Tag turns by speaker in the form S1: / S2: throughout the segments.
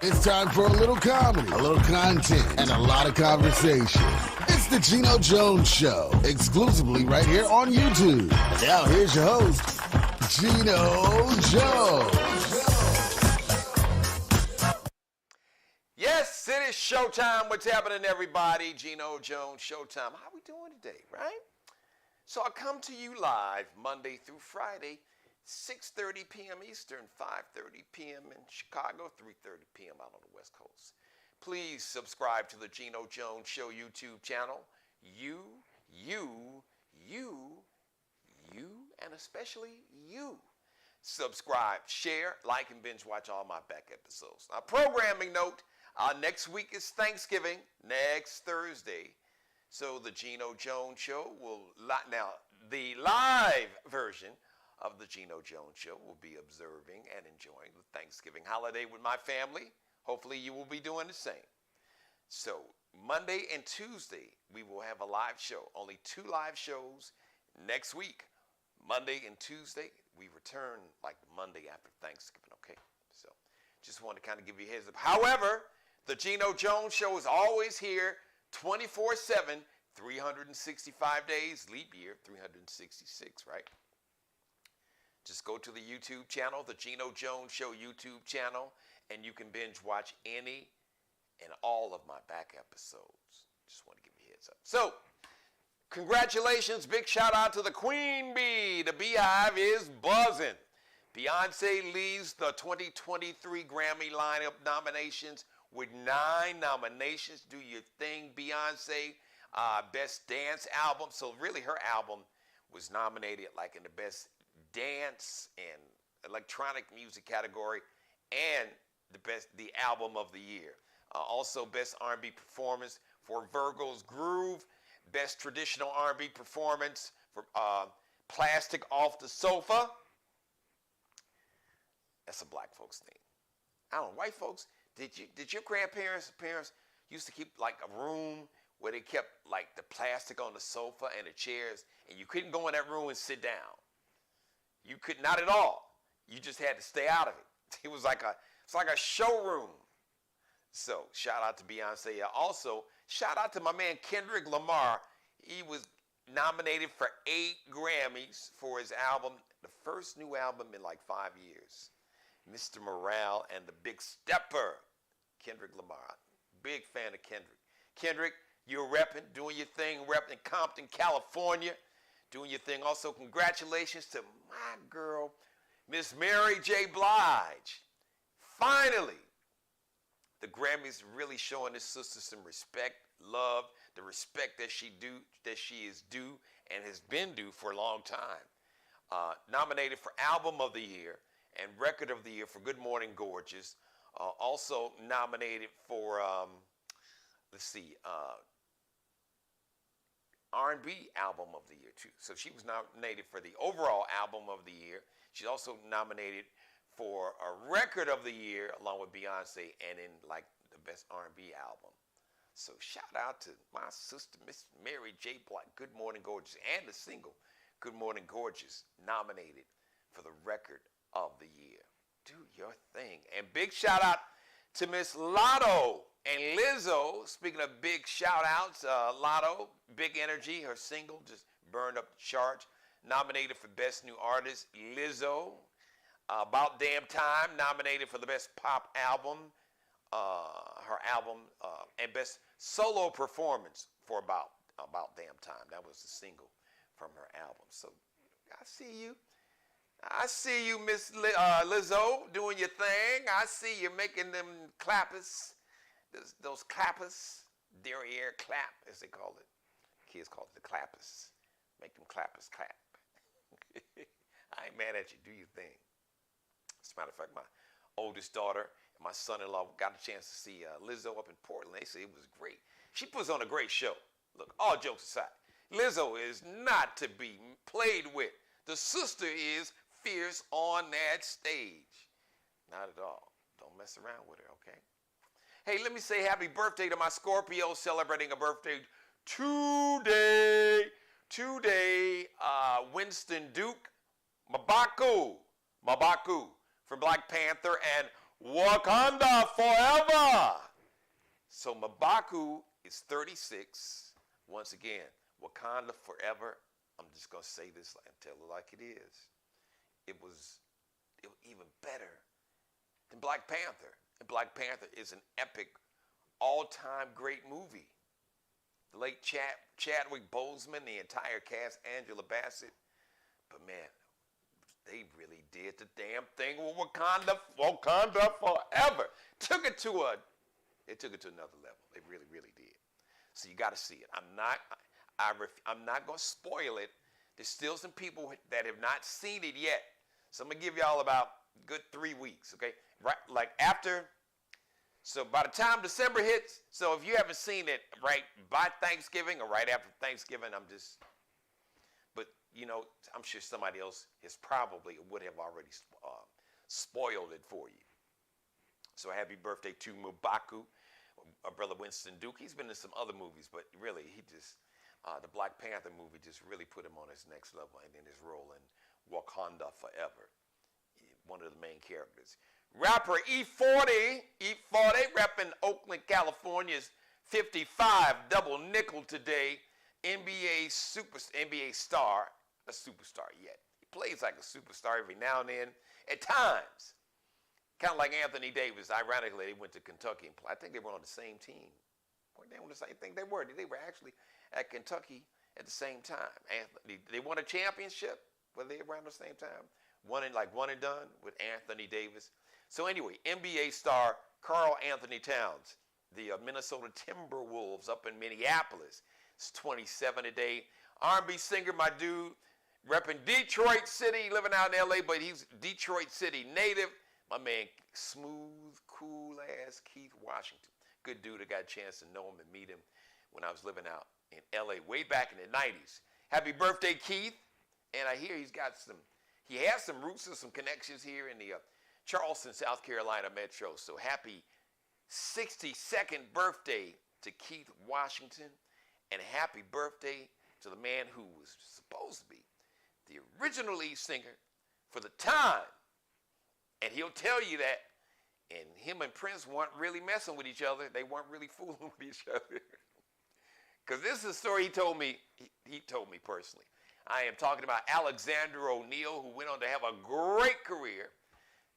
S1: It's time for a little comedy, a little content, and a lot of conversation. It's the Geno Jones Show, exclusively right here on YouTube. Now here's your host, Geno Jones.
S2: Yes, it is showtime. What's happening, everybody? Geno Jones, showtime. How we doing today, right? So I come to you live Monday through Friday, 6:30 p.m. Eastern, 5:30 p.m. in Chicago, 3:30 p.m. out on the West Coast. Please subscribe to the Geno Jones Show YouTube channel. You, and especially you. Subscribe, share, like, and binge watch all my back episodes. Now, programming note, next week is Thanksgiving, next Thursday. So the Geno Jones Show now the live version of the Geno Jones Show will be observing and enjoying the Thanksgiving holiday with my family. Hopefully you will be doing the same. So Monday and Tuesday, we will have a live show. Only 2 live shows next week. Monday and Tuesday, we return like Monday after Thanksgiving, okay? So just want to kind of give you a heads up. However, the Geno Jones Show is always here 24/7, 365 days, leap year, 366, right? Just go to the YouTube channel, the Geno Jones Show YouTube channel, and you can binge watch any and all of my back episodes. Just want to give you a heads up. So, congratulations, big shout out to the Queen Bee. The Beehive is buzzing. Beyonce leads the 2023 Grammy lineup nominations with 9 nominations. Do your thing, Beyonce. Best Dance Album. So really her album was nominated like in the Best Dance and Electronic Music category and the Album of the Year. Also Best R&B Performance for Virgo's Groove. Best Traditional R&B Performance for Plastic Off the Sofa. That's a black folks thing. I don't know, white folks, did your grandparents, parents used to keep like a room where they kept like the plastic on the sofa and the chairs, and you couldn't go in that room and sit down? You could not at all. You just had to stay out of it. It was like a showroom. So shout out to Beyonce. Also, shout out to my man Kendrick Lamar. He was nominated for 8 Grammys for his album, the first new album in like 5 years. Mr. Morale and the Big Stepper. Kendrick Lamar. Big fan of Kendrick. Kendrick, you're repping, doing your thing, repping Compton, California, doing your thing. Also, congratulations to my girl, Miss Mary J. Blige. Finally, the Grammys really showing this sister some respect, love, the respect that she is due and has been due for a long time. Nominated for Album of the Year and Record of the Year for Good Morning Gorgeous. Also nominated for, R&B Album of the Year too. So she was nominated for the overall Album of the Year. She's also nominated for a Record of the Year along with Beyonce and in like the Best R&B Album. So shout out to my sister, Miss Mary J. Blige, Good Morning Gorgeous, and the single Good Morning Gorgeous nominated for the Record of the Year. Do your thing. And big shout out to Miss Latto and Lizzo. Speaking of big shout outs, Latto, Big Energy, her single just burned up the charts. Nominated for Best New Artist, Lizzo. About Damn Time, nominated for the Best Pop Album, her album, and Best Solo Performance for About Damn Time. That was the single from her album. So I see you, Miss Lizzo, doing your thing. I see you making them clappers, those clappers, derriere clap, as they call it. Kids call it the clappers. Make them clappers clap. I ain't mad at you. Do your thing. As a matter of fact, my oldest daughter and my son-in-law got a chance to see Lizzo up in Portland. They say it was great. She puts on a great show. Look, all jokes aside, Lizzo is not to be played with. The sister is fierce on that stage. Not at all. Don't mess around with her, okay? Hey, let me say happy birthday to my Scorpio celebrating a birthday today. Winston Duke, Mabaku from Black Panther, and Wakanda forever. So M'Baku is 36. Once again, Wakanda forever. I'm just going to say this and tell it like it is. It was even better than Black Panther. And Black Panther is an epic, all-time great movie. The late Chadwick Boseman, the entire cast, Angela Bassett. But man, they really did the damn thing with Wakanda forever. It took it to another level. They really, really did. So you got to see it. I'm not going to spoil it. There's still some people that have not seen it yet. So I'm going to give y'all about good 3 weeks, okay? Right, like after, so by the time December hits, so if you haven't seen it right by Thanksgiving or right after Thanksgiving, but you know, I'm sure somebody else would have already spoiled it for you. So happy birthday to M'Baku, brother Winston Duke. He's been in some other movies, but really the Black Panther movie just really put him on his next level, and in his role in Wakanda Forever, one of the main characters. Rapper E40 repping Oakland, California's 55 double nickel today. NBA star, a superstar yet. He plays like a superstar every now and then. At times, kind of like Anthony Davis. Ironically, they went to Kentucky and played. I think they were on the same team. They were the same thing. They were actually at Kentucky at the same time. They won a championship. Were they around the same time? One and done with Anthony Davis. So anyway, NBA star Karl Anthony Towns, the Minnesota Timberwolves up in Minneapolis. It's 27 today. R&B singer, my dude, repping Detroit City, living out in L.A., but he's Detroit City native. My man, smooth, cool-ass Keith Washington. Good dude. I got a chance to know him and meet him when I was living out in L.A. way back in the 90s. Happy birthday, Keith. And I hear he has some roots and some connections here in the Charleston, South Carolina metro. So happy 62nd birthday to Keith Washington. And happy birthday to the man who was supposed to be the original lead singer for the time. And he'll tell you that. And him and Prince weren't really messing with each other. They weren't really fooling with each other. Because this is a story he told me personally. I am talking about Alexander O'Neal, who went on to have a great career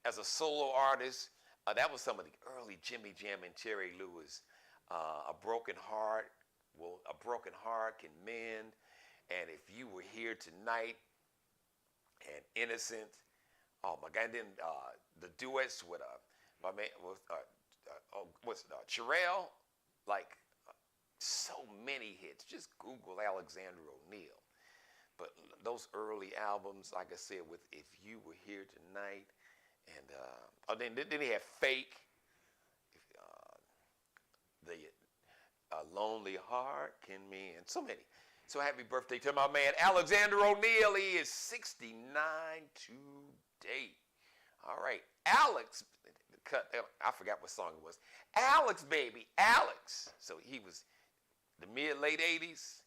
S2: as a solo artist. That was some of the early Jimmy Jam and Terry Lewis. A broken heart can mend. And if you were here tonight, and Innocent. Oh my God! And then the duets with my man Cherrelle, like so many hits. Just Google Alexander O'Neal. But those early albums, like I said, with If You Were Here Tonight, and then they have Fake, the Lonely Heart Can Mend, so many. So happy birthday to my man Alexander O'Neal. He is 69 today. All right, Alex. I forgot what song it was. Alex, baby, Alex. So he was the mid-late 80s.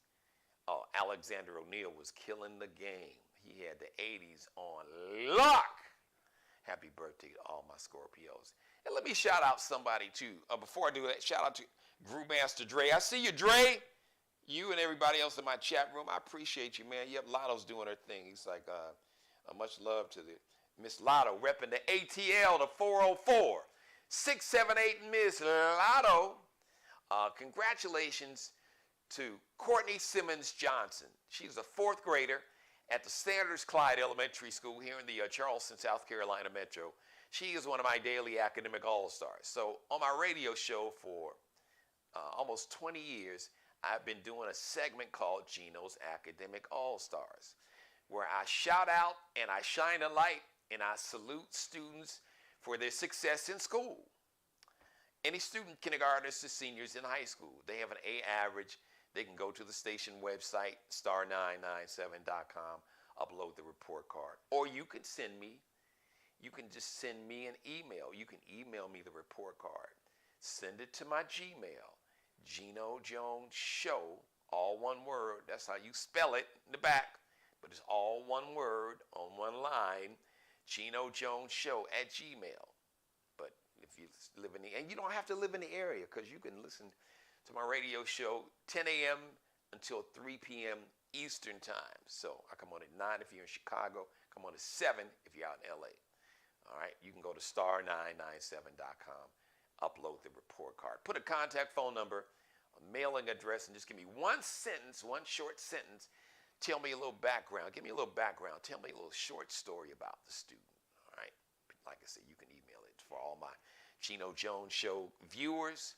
S2: Oh, Alexander O'Neal was killing the game. He had the 80s on lock. Happy birthday to all my Scorpios. And let me shout out somebody too. Before I do that, shout out to Brewmaster Dre. I see you, Dre. You and everybody else in my chat room. I appreciate you, man. Yep, Lotto's doing her thing. He's like, much love to the Miss Lotto, repping the ATL, the 404. 678 Miss Lotto. Congratulations to Courtney Simmons Johnson. She's a fourth grader at the Sanders Clyde Elementary School here in the Charleston, South Carolina metro. She is one of my daily academic all-stars. So on my radio show for almost 20 years, I've been doing a segment called Geno's Academic All-Stars, where I shout out and I shine a light and I salute students for their success in school. Any student, kindergartners to seniors in high school, they have an A average. They can go to the station website, star997.com, upload the report card. Or you can just send me an email. You can email me the report card. Send it to my Gmail, Geno Jones Show, all one word. That's how you spell it in the back, but it's all one word on one line, Geno Jones Show at Gmail. But if you live in and you don't have to live in the area because you can listen to my radio show 10 a.m. until 3 p.m. Eastern time. So I come on at 9 if you're in Chicago. Come on at 7 if you're out in L.A. All right, you can go to star997.com, upload the report card, put a contact phone number, a mailing address, and just give me one sentence, one short sentence. Tell me a little background. Give me a little background. Tell me a little short story about the student. All right, like I said, you can email it for all my Geno Jones Show viewers.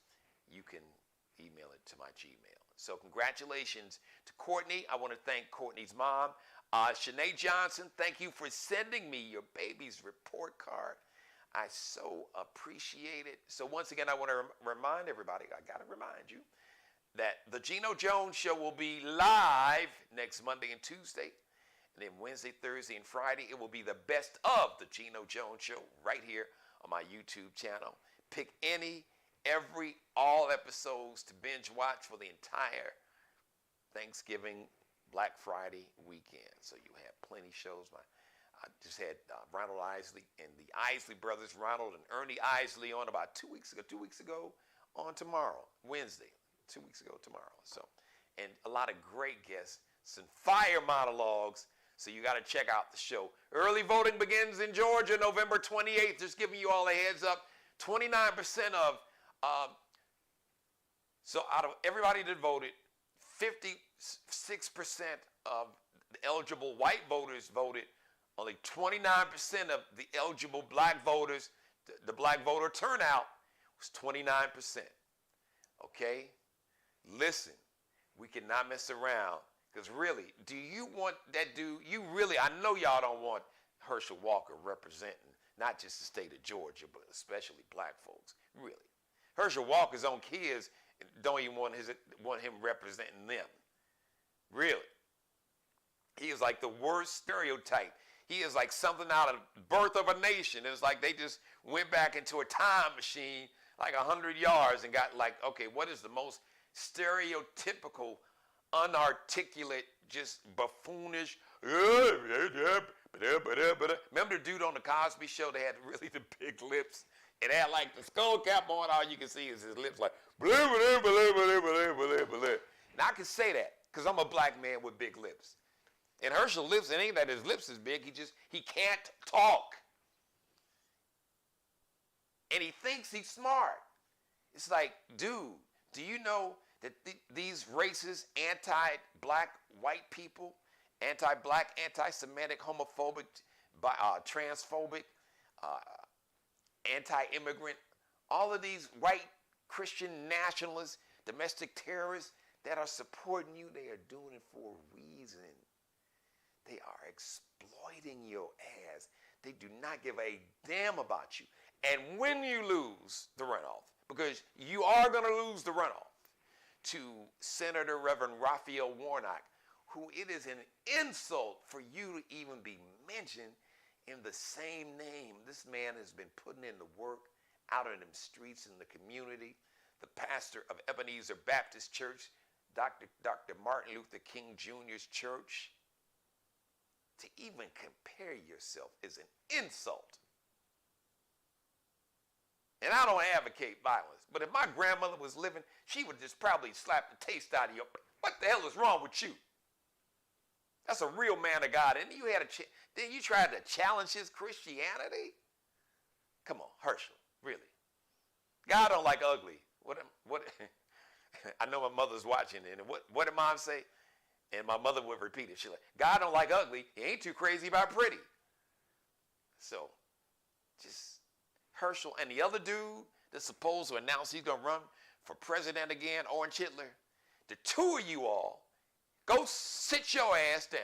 S2: You can email it to my Gmail. So congratulations to Courtney. I want to thank Courtney's mom. Shanae Johnson, thank you for sending me your baby's report card. I so appreciate it. So once again, I want to remind everybody, I got to remind you, that the Geno Jones Show will be live next Monday and Tuesday. And then Wednesday, Thursday, and Friday, it will be the best of the Geno Jones Show right here on my YouTube channel. Pick any, every, all episodes to binge watch for the entire Thanksgiving, Black Friday weekend. So you have plenty shows. I just had Ronald Isley and the Isley brothers, Ronald and Ernie Isley, on about 2 weeks ago on tomorrow, Wednesday, 2 weeks ago tomorrow. So, and a lot of great guests, some fire monologues. So you got to check out the show. Early voting begins in Georgia, November 28th. Just giving you all a heads up. 29% of, so out of everybody that voted, 56% of the eligible white voters voted. Only 29% of the eligible black voters, the black voter turnout was 29%. Okay? Listen, we cannot mess around. Because really, do you want that dude? I know y'all don't want Herschel Walker representing not just the state of Georgia, but especially black folks. Really. Herschel Walker's own kids don't even want him representing them. Really. He is like the worst stereotype. He is like something out of Birth of a Nation. It's like they just went back into a time machine like 100 yards and got like, okay, what is the most stereotypical, unarticulate, just buffoonish? Remember the dude on the Cosby Show? They had really the big lips. It had like the skull cap on. All you can see is his lips like, blah, blah, blah, blah, blah, blah, blah. Now I can say that because I'm a black man with big lips. And Herschel lips, it ain't that his lips is big. He can't talk. And he thinks he's smart. It's like, dude, do you know that these racist, anti-black white people, anti-black, anti-Semitic, homophobic, transphobic, anti-immigrant, all of these white Christian nationalists, domestic terrorists that are supporting you, they are doing it for a reason. They are exploiting your ass. They do not give a damn about you. And when you lose the runoff, because you are going to lose the runoff to Senator Reverend Raphael Warnock, who it is an insult for you to even be mentioned in the same name. This man has been putting in the work out in them streets in the community. The pastor of Ebenezer Baptist Church, Dr. Martin Luther King Jr.'s church. To even compare yourself is an insult. And I don't advocate violence, but if my grandmother was living, she would just probably slap the taste out of you. What the hell is wrong with you? That's a real man of God. And then you tried to challenge his Christianity? Come on, Herschel, really. God don't like ugly. What I know my mother's watching it. And what did mom say? And my mother would repeat it. She's like, God don't like ugly. He ain't too crazy about pretty. So, just Herschel and the other dude that's supposed to announce he's going to run for president again, Orange Hitler, the two of you all, go sit your ass down.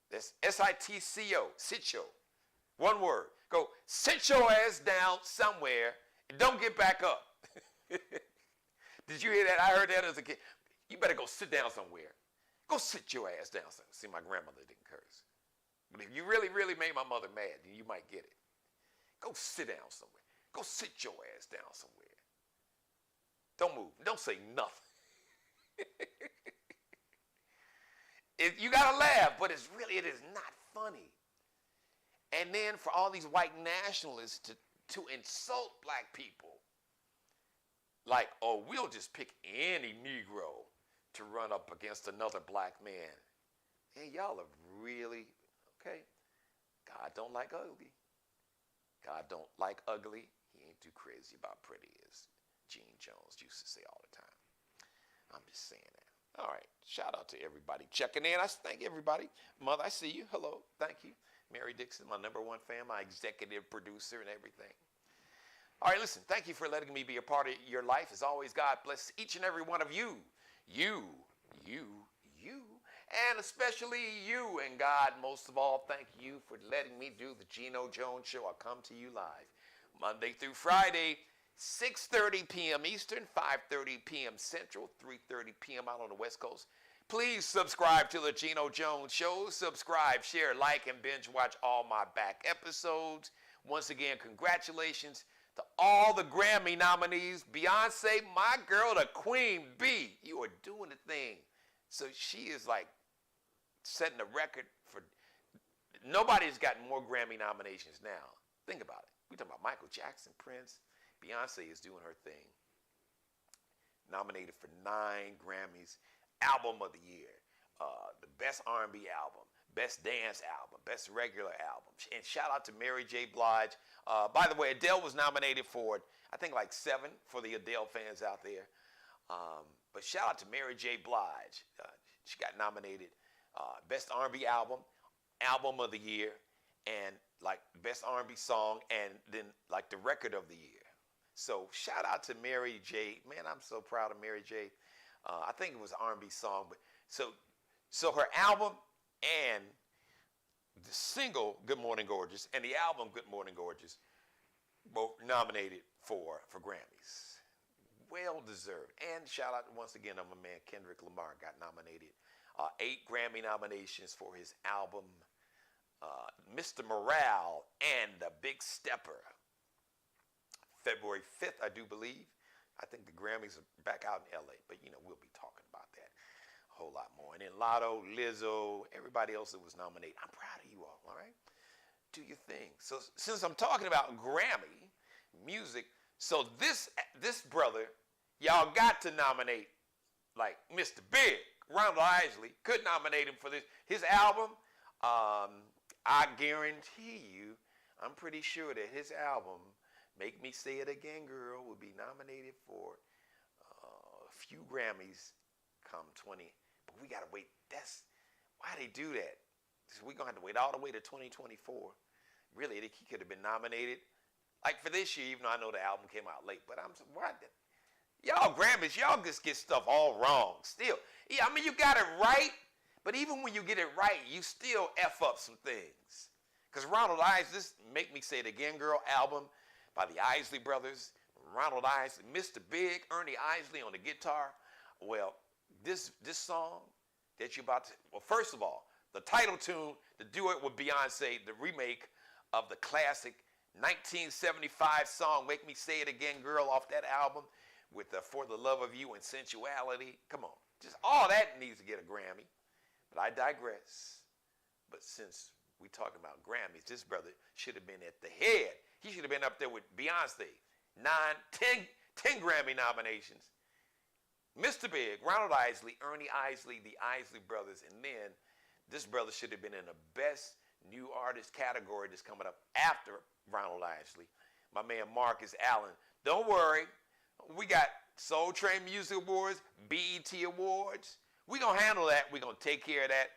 S2: That's S-I-T-C-O, sit your. One word. Go sit your ass down somewhere and don't get back up. Did you hear that? I heard that as a kid. You better go sit down somewhere. Go sit your ass down somewhere. See, my grandmother didn't curse. But if you really, really made my mother mad, then you might get it. Go sit down somewhere. Go sit your ass down somewhere. Don't move. Don't say nothing. You got to laugh, but it is not funny. And then for all these white nationalists to insult black people. Like, oh, we'll just pick any Negro to run up against another black man. Hey, y'all are really, okay? God don't like ugly. God don't like ugly. He ain't too crazy about pretty, as Gene Jones used to say all the time. I'm just saying that. All right, shout out to everybody checking in. I thank everybody. Mother, I see you. Hello, thank you. Mary Dixon, my number one fan, my executive producer and everything. All right, listen, thank you for letting me be a part of your life. As always, God bless each and every one of you. You, and especially you. And God, most of all, thank you for letting me do the Geno Jones Show. I come to you live Monday through Friday, 6:30 p.m. Eastern, 5:30 p.m. Central, 3:30 p.m. out on the West Coast. Please subscribe to the Geno Jones Show. Subscribe, share, like, and binge watch all my back episodes. Once again, congratulations to all the Grammy nominees. Beyonce, my girl, the Queen Bee, you are doing the thing. So she is like setting a record for, nobody's gotten more Grammy nominations now. Think about it. We're talking about Michael Jackson, Prince. Beyonce is doing her thing. Nominated for 9 Grammys. Album of the year. The best R&B album. Best dance album. Best regular album. And shout out to Mary J. Blige. By the way, Adele was nominated for, I think, like 7 for the Adele fans out there. But shout out to Mary J. Blige. She got nominated Best R&B album, Album of the Year, and like Best R&B song, and then like the Record of the Year. So shout out to Mary J. Man, I'm so proud of Mary J. I think it was an R&B song, but so her album and the single Good Morning Gorgeous and the album Good Morning Gorgeous both nominated for Grammys. Well deserved. And shout out once again to my man Kendrick Lamar, got nominated 8 Grammy nominations for his album Mr. Morale and the Big Stepper. February 5th, I do believe. I think the Grammys are back out in LA, but you know, we'll be talking about that a whole lot more. And then Latto, Lizzo, everybody else that was nominated. I'm proud of you all right? Do your thing. So since I'm talking about Grammy music, so this brother, y'all got to nominate like Mr. Big. Ronald Isley could nominate him for this. His album, I guarantee you, I'm pretty sure that his album, Make Me Say It Again, Girl, will be nominated for a few Grammys come 20. But we got to wait. That's why they do that. We're going to have to wait all the way to 2024. Really, he could have been nominated. Like for this year, even though I know the album came out late. But why? Y'all Grammys, y'all just get stuff all wrong. Still, yeah, I mean, you got it right. But even when you get it right, you still F up some things. Because Ronald Isley, this Make Me Say It Again, Girl album, by the Isley Brothers, Ronald Isley, Mr. Big, Ernie Isley on the guitar. Well, this song that you're about to, well, first of all, the title tune, the duet with Beyonce, the remake of the classic 1975 song, Make Me Say It Again, Girl, off that album with For the Love of You and Sensuality. Come on, just all that needs to get a Grammy. But I digress. But since we're talking about Grammys, this brother should have been at the head. He should have been up there with Beyonce. 10 Grammy nominations. Mr. Big, Ronald Isley, Ernie Isley, the Isley Brothers, and then this brother should have been in the Best New Artist category that's coming up after Ronald Isley. My man Marcus Allen. Don't worry, we got Soul Train Music Awards, BET Awards. We're going to handle that. We're going to take care of that.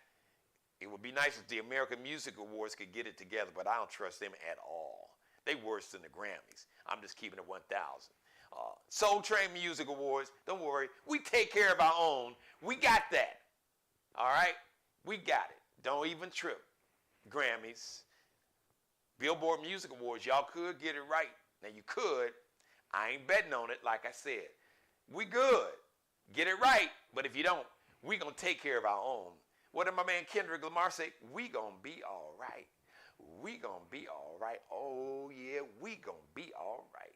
S2: It would be nice if the American Music Awards could get it together, but I don't trust them at all. They worse than the Grammys. I'm just keeping it 1,000. Soul Train Music Awards, don't worry. We take care of our own. We got that. All right? We got it. Don't even trip. Grammys, Billboard Music Awards, y'all could get it right. Now, you could. I ain't betting on it, like I said. We good. Get it right. But if you don't, we going to take care of our own. What did my man Kendrick Lamar say? We going to be all right. We going to be all right. Oh, yeah, we going to be all right.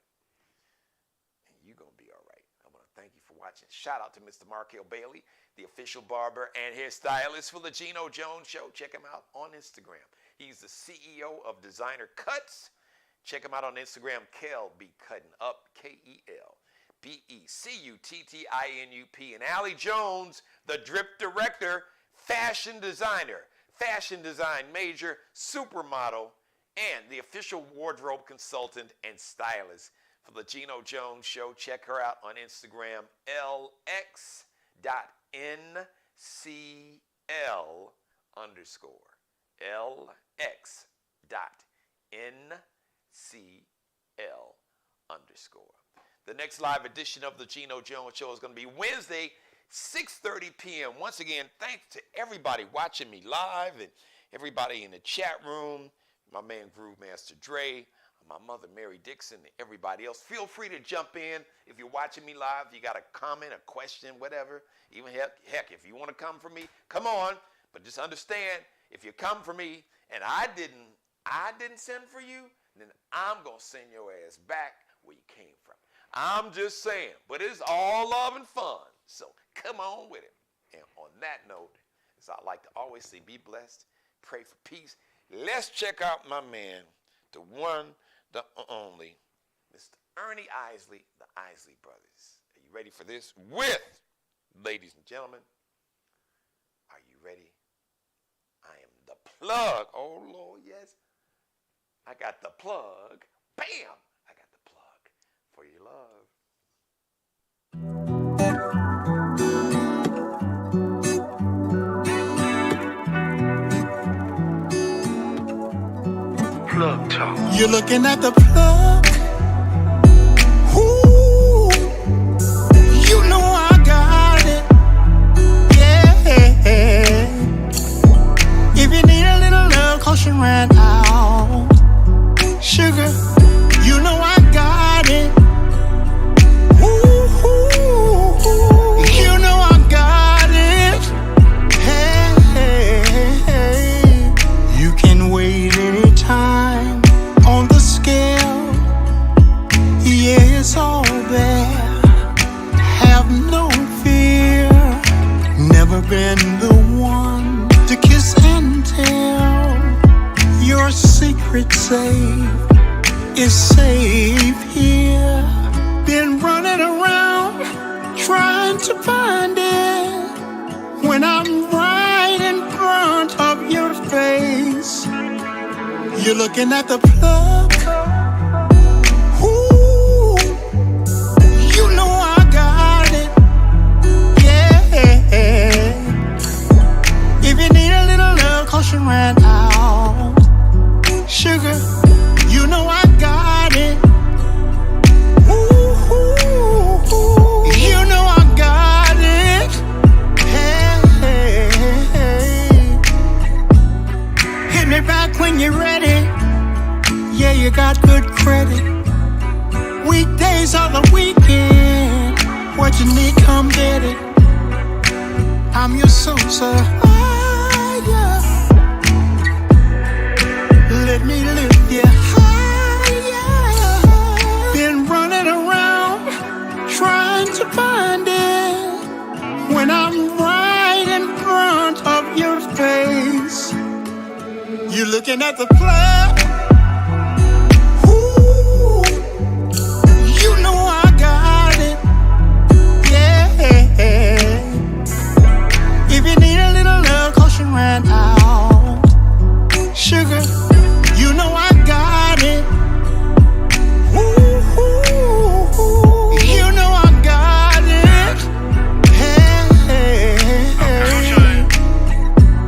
S2: And you going to be all right. I want to thank you for watching. Shout out to Mr. Markel Bailey, the official barber and hairstylist for the Geno Jones Show. Check him out on Instagram. He's the CEO of Designer Cuts. Check him out on Instagram, Kel Be Cutting Up, KelBeCuttinup. And Allie Jones, the drip director, fashion designer, fashion design major, supermodel, and the official wardrobe consultant and stylist for the Geno Jones Show. Check her out on Instagram, LX.NCL_. LX.NCL_. The next live edition of the Geno Jones Show is going to be Wednesday, 6:30 p.m. Once again, thanks to everybody watching me live and everybody in the chat room, my man Groove Master Dre, my mother Mary Dixon, and everybody else. Feel free to jump in if you're watching me live. You got a comment, a question, whatever. Even heck, if you want to come for me, come on. But just understand, if you come for me and I didn't send for you, then I'm going to send your ass back where you came from. I'm just saying, but it's all love and fun. So come on with it. And on that note, as I like to always say, be blessed, pray for peace. Let's check out my man, the one, the only, Mr. Ernie Isley, the Isley Brothers. Are you ready for this? With, ladies and gentlemen, are you ready? I am the plug. Oh, Lord, yes. I got the plug. Bam! I got the plug for your love.
S3: Plug talk.
S4: You're looking at the plug. Ooh, you know I got it. Yeah. If you need a little love, 'cause you ran out. Sugar, you know I got it. Ooh, you know I got it. Hey, you can wait anytime on the scale. Yeah, it's all there. Have no fear. Never been the one to kiss and tell. Your secret safe is safe here. Been running around trying to find it when I'm right in front of your face. You're looking at the plug. Ooh, you know I got it. Yeah. If you need a little love, 'cause you ran out. Sugar, you know I got it. Ooh, you know I got it. Hey, hit me back when you're ready. Yeah, you got good credit. Weekdays are the weekend. What you need, come get it. I'm your Sosa. Let me lift you higher. Been running around trying to find it when I'm right in front of your face. You're looking at the plug. Ooh, you know I got it. Yeah. If you need a little love, 'cause you ran out. Sugar, you know I got it. Ooh, you know I got it. Hey.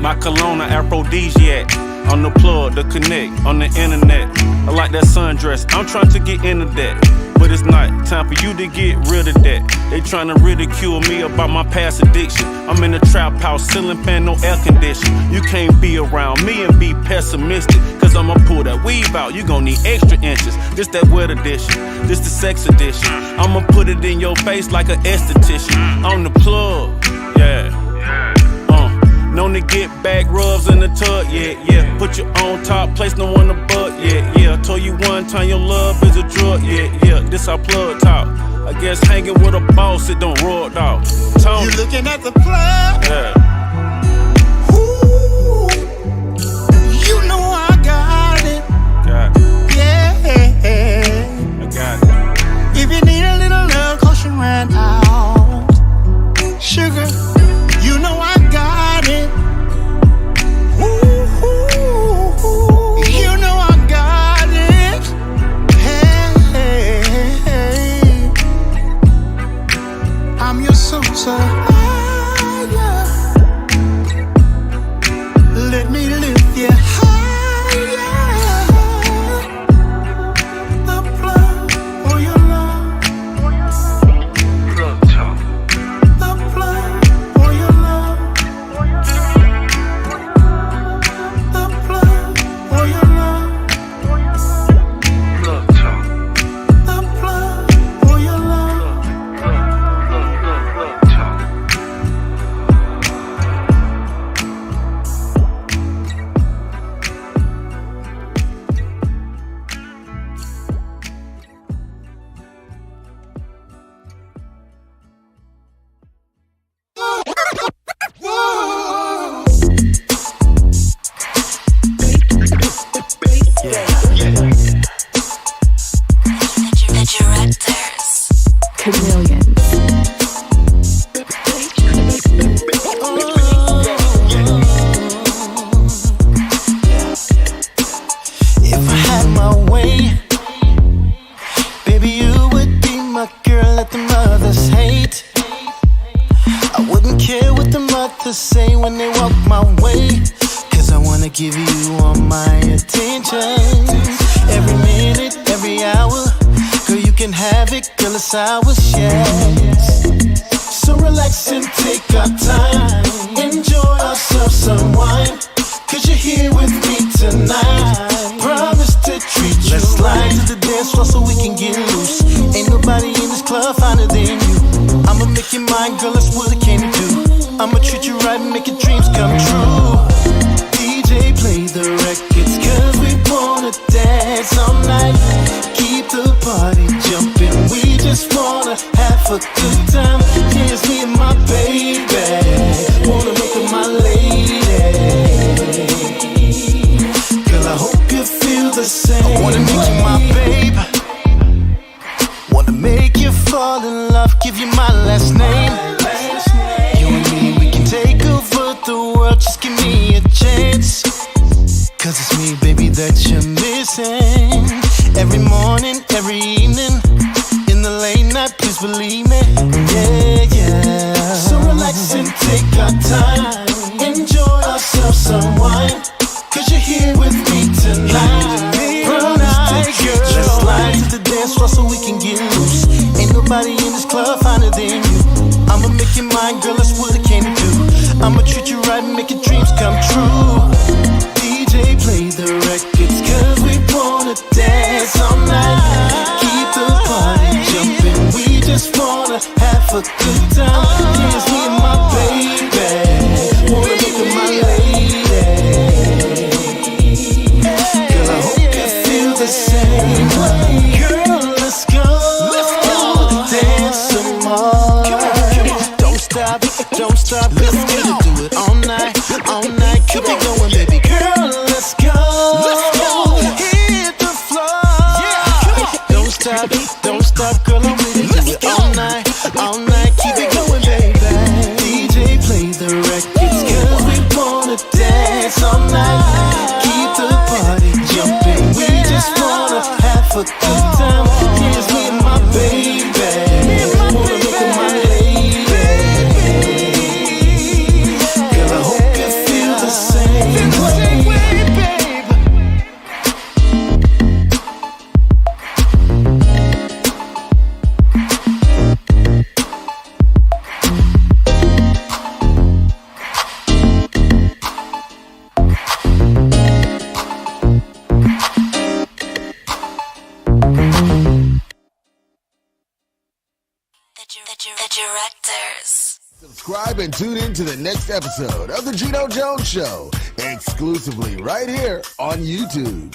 S3: My cologne, an aphrodisiac. On the plug, the connect, on the internet. I like that sundress, I'm trying to get into that. But it's not time for you to get rid of that. They trying to ridicule me about my past addiction. I'm in a trap house, ceiling fan, no air conditioning. You can't be around me and be pessimistic, 'cause I'ma pull that weave out, you gon' need extra inches. This that wet edition, this the sex edition. I'ma put it in your face like an esthetician. On the plug, yeah. Known to get back rubs in the tub, yeah. Put you on top, place no one above, yeah. Told you one time your love is a drug, yeah. This our plug talk. I guess hanging with a boss, it don't roll dog.
S4: You looking at the plug?
S3: Yeah.
S4: Ooh, you know I got it.
S3: Got it.
S4: Yeah. so higher. Let me lift you higher. The plug for your love. The plug for your love. The plug for your love. The plug for your love.
S5: The directors.
S6: Chameleons.
S4: If I had my way, baby, you would be my girl that the mothers hate. I wouldn't care what the mothers say when they walk my way, 'cause I wanna give you all my attention. Every minute, every hour, girl, you can have it, girl, it's ours, yes. So relax and take our time, enjoy ourselves some wine, 'cause you're here with me tonight. Promise to treat you right. Let's slide to the dance floor so we can get loose. Ain't nobody in this club finer than you. I'ma make you mine, girl, that's what I came to do. I'ma treat you right and make your dreams come true. DJ, play the records, 'cause we wanna dance all night. Keep the party jumping, we just wanna have a good time. Here's me and my baby, wanna make her my lady. Girl, I hope you feel the same. I wanna make you my babe, wanna make you fall in love, give you my last name. You and me, we can take over the world, just give me a chance. 'Cause it's me, baby, that you're missing. Every morning, every evening, in the late night, please believe me. Yeah, yeah. So relax and take our time, enjoy ourselves some wine, 'cause you're here with me tonight. Promise to treat you. Let's slide to the dance floor so we can get loose. Ain't nobody in this club finer than you. I'ma make you mine, girl, that's what I came to do. I'ma treat you right and make your dreams come true. DJ, play the records, 'cause we wanna dance all night. Keep the party jumping, we just wanna have a good time. Here's me and my baby, wanna make her my lady. Girl, I hope you feel the same. Girl, let's go, dance some more. Don't stop, don't stop, let's get it, do it all night, keep it going, baby girl, let's go, hit the floor, don't stop, girl, I'm with it, do it all night, keep it going, baby. DJ, play the records, 'cause we wanna dance all night, keep the party jumping, we just wanna have a good time. Here's me and my baby, wanna make her my lady. Girl, I hope you feel the same way, babe.
S5: The directors.
S1: Subscribe and tune in to the next episode of The Geno Jones Show, exclusively right here on YouTube.